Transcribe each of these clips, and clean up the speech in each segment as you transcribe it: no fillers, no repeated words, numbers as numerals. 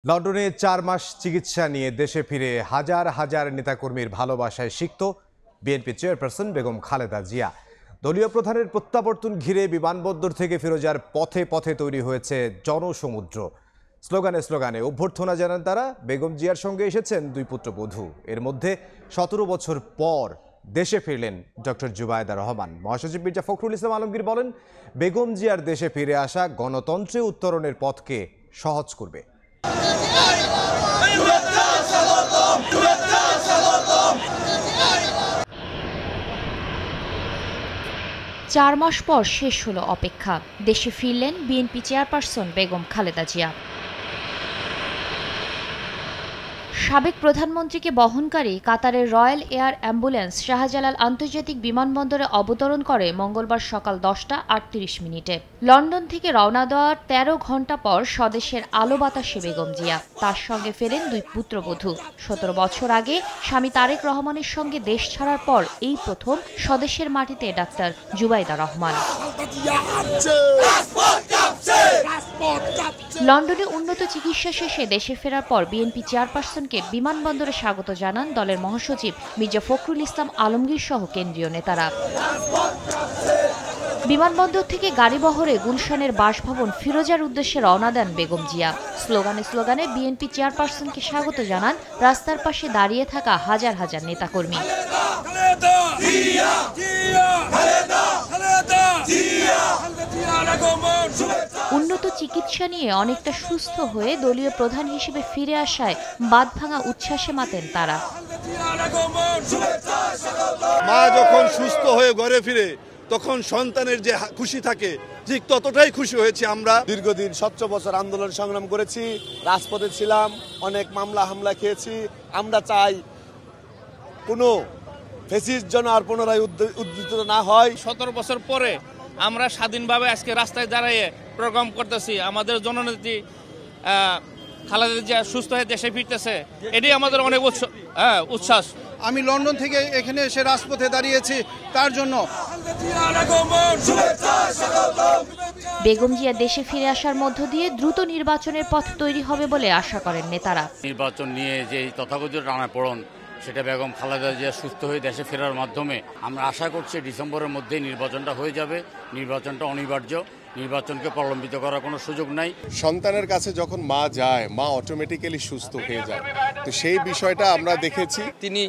লন্ডনে ৪ মাস চিকিৎসা নিয়ে দেশে ফিরে হাজার হাজার নেতাকর্মীর ভালোবাসায় সিক্ত বিএনপি চেয়ারপারসন বেগম খালেদা জিয়া। দলীয় প্রধানের প্রত্যাবর্তন ঘিরে বিমানবন্দর থেকে ফিরোজার পথে পথে তৈরি হয়েছে জনসমুদ্র। স্লোগানে স্লোগানে অভ্যর্থনা জানান তারা। বেগম জিয়ার সঙ্গে এসেছেন দুই পুত্রবধূ। এর মধ্যে ১৭ বছর পর দেশে ফিরলেন ডক্টর জুবায়েদা রহমান। মহাসচিব মির্জা ফখরুল ইসলাম আলমগীর বলেন, বেগম জিয়ার দেশে ফিরে আসা গণতন্ত্রে উত্তরণের পথকে সহজ করবে। ৪ মাস পর শেষ হলো অপেক্ষা। দেশে ফিরলেন বিএনপি চেয়ারপারসন বেগম খালেদা জিয়া। সাবেক প্রধানমন্ত্রীকে বহনকারী কাতারের রয়্যাল এয়ার অ্যাম্বুলেন্স শাহজালাল আন্তর্জাতিক বিমানবন্দরে অবতরণ করে মঙ্গলবার সকাল 10টা 38 মিনিটে। লন্ডন থেকে রওনা দেওয়ার ১৩ ঘণ্টা পর স্বদেশের আলো বাতাসে বেগম জিয়া। তার সঙ্গে ফেরেন দুই পুত্রবধূ। ১৭ বছর আগে স্বামী তারেক রহমানের সঙ্গে দেশ ছাড়ার পর এই প্রথম স্বদেশের মাটিতে ডাক্তার জুবায়েদা রহমান। লন্ডনে উন্নত চিকিৎসা শেষে দেশে ফেরার পর বিএনপি চেয়ারপারসনকে বিমানবন্দরে স্বাগত জানান দলের মহাসচিব মির্জা ফখরুল ইসলাম আলমগীর সহ কেন্দ্রীয় নেতারা। বিমানবন্দর থেকে গাড়িবহরে গুলশানের বাসভবন ফিরোজার উদ্দেশ্যে রওনা দেন বেগম জিয়া। স্লোগানে স্লোগানে বিএনপি চেয়ারপারসনকে স্বাগত জানান রাস্তার পাশে দাঁড়িয়ে থাকা হাজার হাজার নেতাকর্মী। উন্নত চিকিৎসা নিয়ে অনেকটা সুস্থ হয়ে দলীয় প্রধান হিসেবে ফিরে আসায় বাঁধভাঙা উচ্ছ্বাসে মাতেন তারা। মা যখন সুস্থ হয়ে ঘরে ফিরে তখন সন্তানের যে খুশি থাকে, ঠিক ততটাই খুশি হয়েছি আমরা। দীর্ঘদিন ১৭ বছর আন্দোলন সংগ্রাম করেছি, রাজপথে ছিলাম, অনেক মামলা হামলা খেয়েছি। আমরা চাই কোনো ফ্যাসিস্ট যেন আর পুনরায় উদ্বুদ্ধ না হয়। ১৭ বছর পরে আমরা স্বাধীনভাবে আজকে রাস্তায় দাঁড়িয়ে প্রোগ্রাম করতেছি। আমাদের জননেত্রী খালেদা জিয়া সুস্থ হয়ে দেশে ফিরতেছে, এটাই আমাদের অনেক উচ্ছ্বাস। আমি লন্ডন থেকে এখানে এসে রাজপথে দাঁড়িয়েছি তার জন্য। বেগম জিয়া দেশে ফিরে আসার মধ্য দিয়ে দ্রুত নির্বাচনের পথ তৈরি হবে বলে আশা করেন নেতারা। নির্বাচন নিয়ে যে তথাকথিত টানাপোড়েন, সেটা বেগম খালেদা জিয়া সুস্থ হয়ে দেশে ফেরার মাধ্যমে আমরা আশা করছি ডিসেম্বরের মধ্যেই নির্বাচনটা হয়ে যাবে। নির্বাচনটা অনিবার্য, নির্বাচনকে প্রলম্বিত করার কোনো সুযোগ নাই। সন্তানের কাছে যখন মা যায়, মা অটোমেটিক্যালি সুস্থ হয়ে যায়। তো সেই বিষয়টা আমরা দেখেছি। তিনি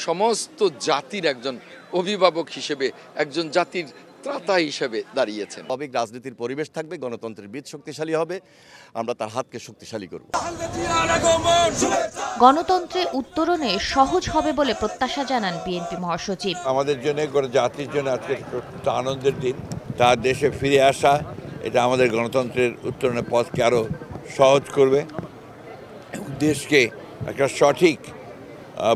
সমস্ত জাতির একজন অভিভাবক হিসেবে, একজন জাতির ত্রাতা হিসেবে দাঁড়িয়েছেন। স্বাভাবিক রাজনীতির পরিবেশ থাকবে, গণতন্ত্রের বীজ শক্তিশালী হবে, আমরা তার হাতকে শক্তিশালী করব। গণতন্ত্রে উত্তরণে সহজ হবে বলে প্রত্যাশা জানান বিএনপি মহাসচিব। আমাদের জন্য, জাতির জন্য আজকে একটা আনন্দের দিন। তার দেশে ফিরে আসা, এটা আমাদের গণতন্ত্রের উত্তরণের পথকে আরও সহজ করবে এবং দেশকে একটা সঠিক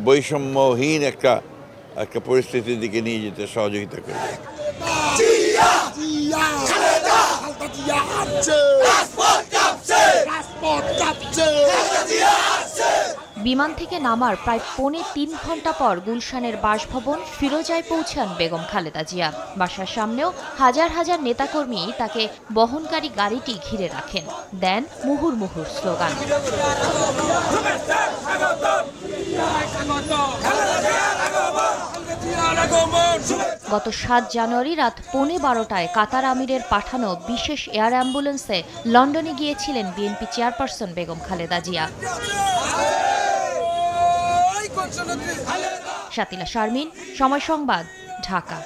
বৈষম্যহীন একটা পরিস্থিতির দিকে নিয়ে যেতে সহযোগিতা করবে। বিমান থেকে নামার প্রায় ৩.৫ ঘণ্টা পর গুলশানের বাসভবন ফিরোজায় পৌঁছান বেগম খালেদা জিয়া। বাসার সামনেও হাজার হাজার নেতাকর্মী তাকে বহনকারী গাড়িটি ঘিরে রাখেন, দেন মুহুর্মুহু স্লোগান। গত ৭ জানুয়ারি রাত ১:১২টায় কাতার আমিরের পাঠানো বিশেষ এয়ার অ্যাম্বুলেন্সে লন্ডনে গিয়েছিলেন BNP chairperson Begum Khaleda Zia. Shatila Sharmin, সময় সংবাদ, ঢাকা।